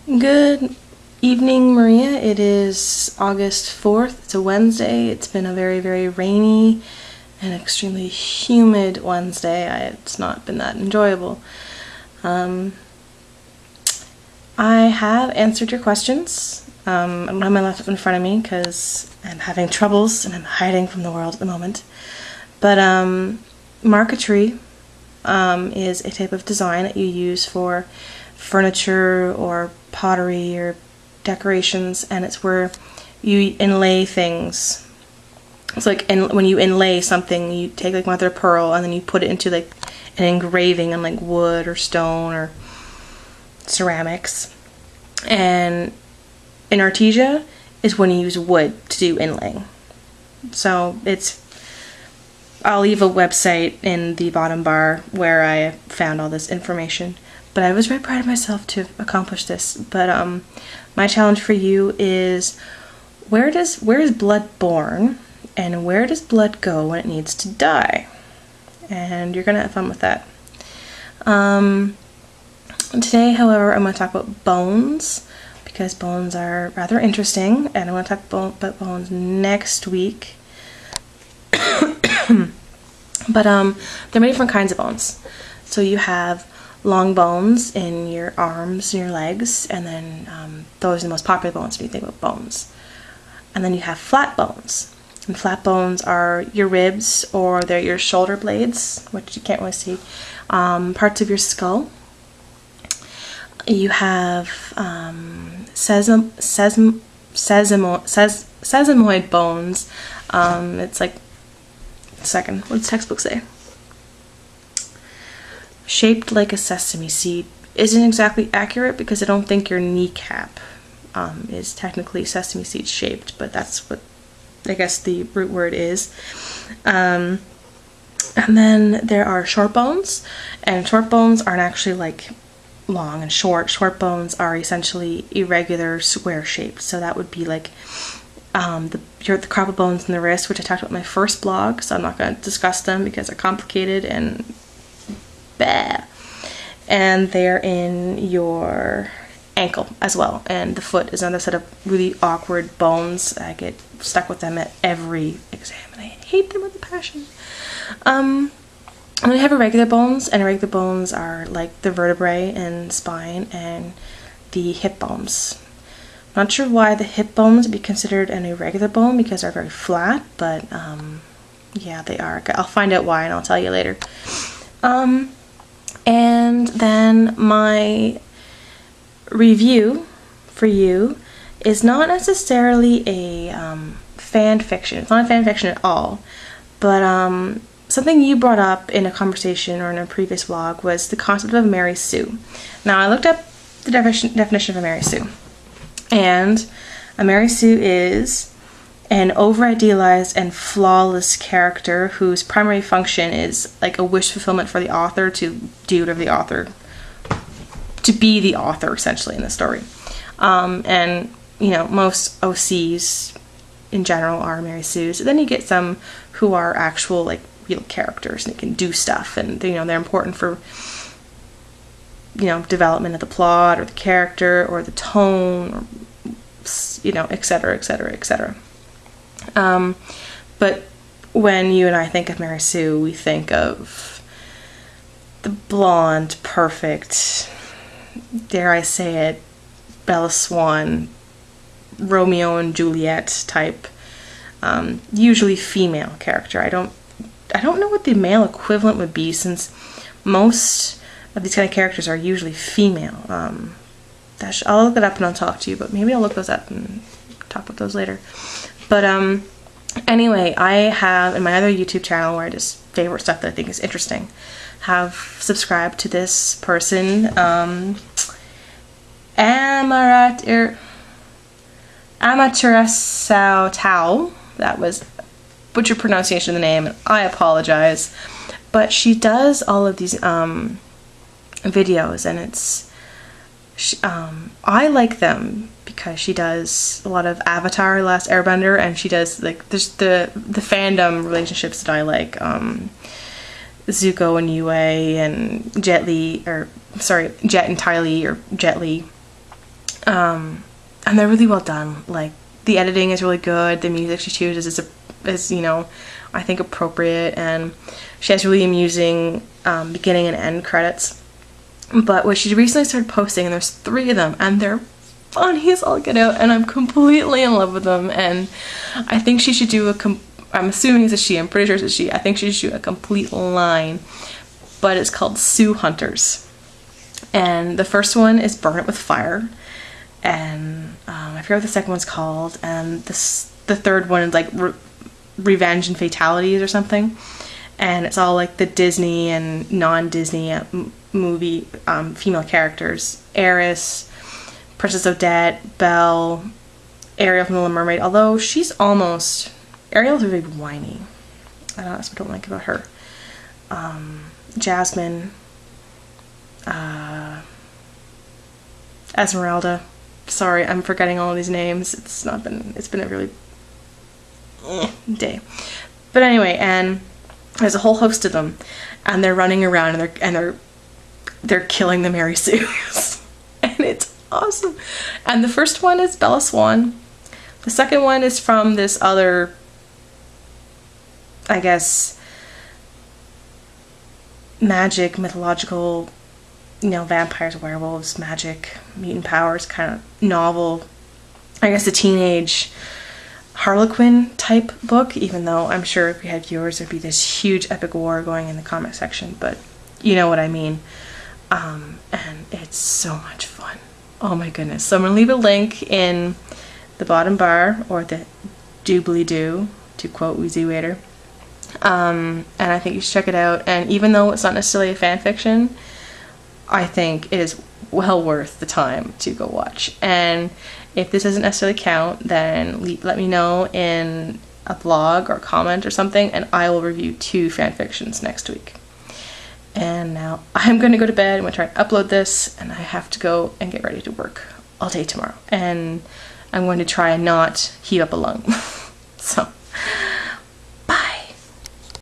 Good evening, Maria. It is August 4th. It's a Wednesday. It's been a very, very rainy and extremely humid Wednesday. It's not been that enjoyable. I have answered your questions. I don't have my laptop in front of me because I'm having troubles and I'm hiding from the world at the moment. But marquetry is a type of design that you use for furniture or pottery or decorations, and it's where you inlay things. It's like when you inlay something, you take like mother of pearl and then you put it into like an engraving on like wood or stone or ceramics. And in artesia is when you use wood to do inlaying. So I'll leave a website in the bottom bar where I found all this information. But I was very proud of myself to accomplish this. But my challenge for you is where is blood born and where does blood go when it needs to die? And you're gonna have fun with that. Today, however, I'm going to talk about bones because bones are rather interesting, and I'm going to talk about bones next week. But there are many different kinds of bones. So you have long bones in your arms and your legs, and then those are the most popular bones when you think about bones. And then you have flat bones. And flat bones are your ribs, or they're your shoulder blades, which you can't really see, parts of your skull. You have sesamoid bones. It's like, second, what does the textbook say? Shaped like a sesame seed isn't exactly accurate because I don't think your kneecap is technically sesame seed shaped, but that's what I guess the root word is. And then there are short bones, and short bones aren't actually like long and short. Short bones are essentially irregular, square shaped. So that would be like the carpal bones in the wrist, which I talked about in my first blog, so I'm not going to discuss them because they're complicated and bad. And they're in your ankle as well. And the foot is another set of really awkward bones. I get stuck with them at every exam, and I hate them with a passion. And we have irregular bones, and irregular bones are like the vertebrae and spine and the hip bones. I'm not sure why the hip bones would be considered an irregular bone because they're very flat, but yeah, they are. I'll find out why and I'll tell you later. And then my review for you is not necessarily a fan fiction. It's not a fan fiction at all, but something you brought up in a conversation or in a previous vlog was the concept of Mary Sue. Now, I looked up the definition of a Mary Sue, and a Mary Sue is an over-idealized and flawless character whose primary function is like a wish fulfillment for the author to do whatever the author, to be the author essentially in the story. And you know, most OCs in general are Mary Sues. Then you get some who are actual like real characters and they can do stuff, and you know, they're important for, you know, development of the plot or the character or the tone, or, you know, etc., etc., etc. But when you and I think of Mary Sue, we think of the blonde, perfect, dare I say it, Bella Swan, Romeo and Juliet type, usually female character. I don't know what the male equivalent would be, since most of these kind of characters are usually female. I'll look it up and I'll talk to you, but maybe I'll look those up and talk about those later. But anyway, I have in my other YouTube channel where I just favorite stuff that I think is interesting, have subscribed to this person, Amaterasu Tao. That was butcher pronunciation of the name, and I apologize. But she does all of these videos, and I like them because she does a lot of Avatar: Last Airbender, and she does like there's the fandom relationships that I like. Zuko and Yue and Jet and Ty Lee, or Jet Li. And they're really well done. Like, the editing is really good, the music she chooses is you know, I think appropriate, and she has really amusing beginning and end credits. But what she recently started posting, and there's 3 of them, and they're funny as all get out, and I'm completely in love with them, and I think she should do I'm assuming it's a she, I'm pretty sure it's a she, I think she should do a complete line, but it's called Sue Hunters. And the first one is Burn It With Fire, and I forget what the second one's called, and the third one is like Revenge and Fatalities or something, and it's all like the Disney and non-Disney movie female characters: Eris, Princess Odette, Belle, Ariel from The Little Mermaid, although Ariel's really whiny. That's what I don't like about her. Jasmine, Esmeralda. Sorry, I'm forgetting all of these names. It's been a really day. But anyway, and there's a whole host of them, and they're running around, and they're killing the Mary Sues. And it's awesome. And the first one is Bella Swan. The second one is from this other, I guess, magic, mythological, you know, vampires, werewolves, magic, mutant powers kind of novel. I guess a teenage Harlequin type book, even though I'm sure if we had viewers there'd be this huge epic war going in the comic section, but you know what I mean. And it's so much fun. Oh my goodness. So I'm gonna leave a link in the bottom bar, or the doobly-doo, to quote Wheezy Waiter. And I think you should check it out, and even though it's not necessarily a fan fiction, I think it is well worth the time to go watch. And if this doesn't necessarily count, then let me know in a blog or comment or something, and I will review 2 fan fictions next week. And now I'm going to go to bed. I'm going to try and upload this, and I have to go and get ready to work all day tomorrow. And I'm going to try and not heat up a lung. So